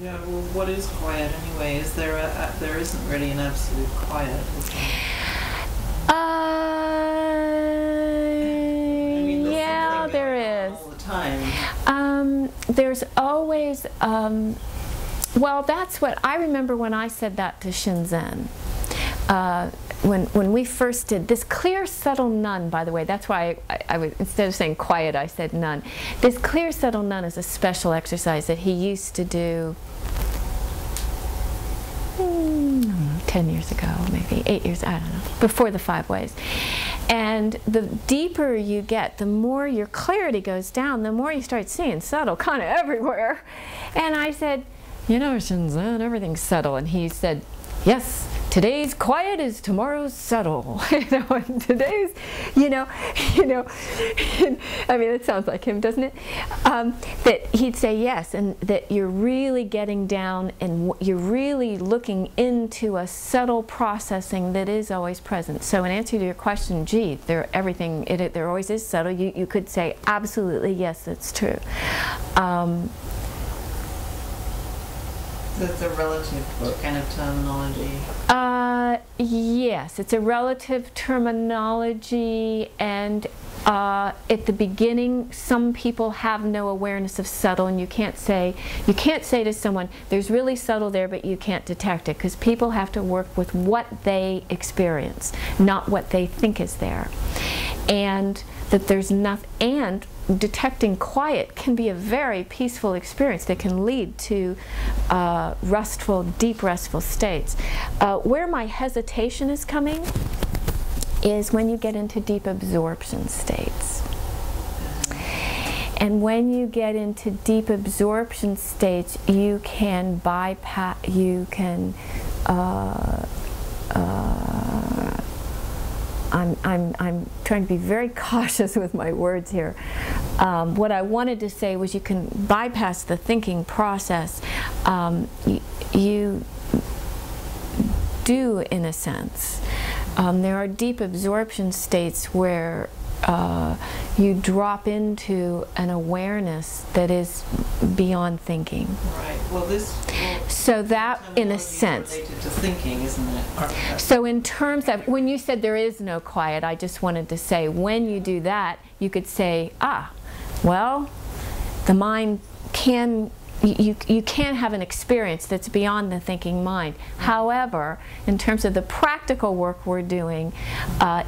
Yeah, well, what is quiet anyway? Is there there isn't really an absolute quiet, is there? I mean, Yeah, there is. All the time. There's always, well, that's what I remember when I said that to Shinzen. When we first did this clear, subtle none, by the way, that's why I was, instead of saying quiet, I said none. This clear, subtle none is a special exercise that he used to do 10 years ago, maybe 8 years, I don't know, before the 5 ways. And the deeper you get, the more your clarity goes down, the more you start seeing subtle kind of everywhere. And I said, you know, Shinzen, everything's subtle. And he said, yes, today's quiet is tomorrow's subtle. You know, and today's, I mean, it sounds like him, doesn't it? That he'd say yes, and that you're really getting down and you're really looking into a subtle processing that is always present. So in answer to your question, gee, there always is subtle. You could say absolutely yes, that's true. So it's a relative kind of terminology. Yes, it's a relative terminology, and at the beginning, some people have no awareness of subtle, and you can't say to someone, "There's really subtle there, but you can't detect it," because people have to work with what they experience, not what they think is there, and that there's nothing. And detecting quiet can be a very peaceful experience that can lead to deep restful states. Where my hesitation is coming is when you get into deep absorption states. And when you get into deep absorption states, you can bypass, I'm trying to be very cautious with my words here. What I wanted to say was you can bypass the thinking process. You do, in a sense. There are deep absorption states where you drop into an awareness that is beyond thinking. Right. Well, so that, in a sense, related to thinking, isn't it? So in terms of, when you said there is no quiet, I just wanted to say, when you do that, you could say, well, the mind can, you can have an experience that's beyond the thinking mind. However, in terms of the practical work we're doing,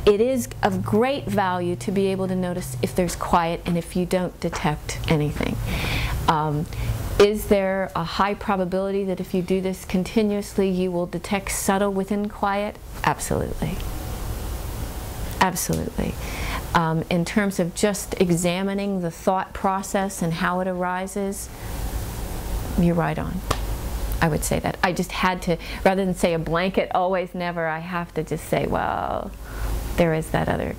it is of great value to be able to notice if there's quiet and if you don't detect anything. Is there a high probability that if you do this continuously you will detect subtle within quiet? Absolutely. Absolutely. In terms of just examining the thought process and how it arises, you're right on. I would say that. I just had to, rather than say a blanket, always, never, I have to just say, well, there is that other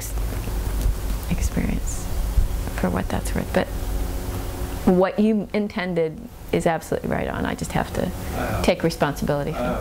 experience, for what that's worth. But what you intended is absolutely right on. I just have to take responsibility for it.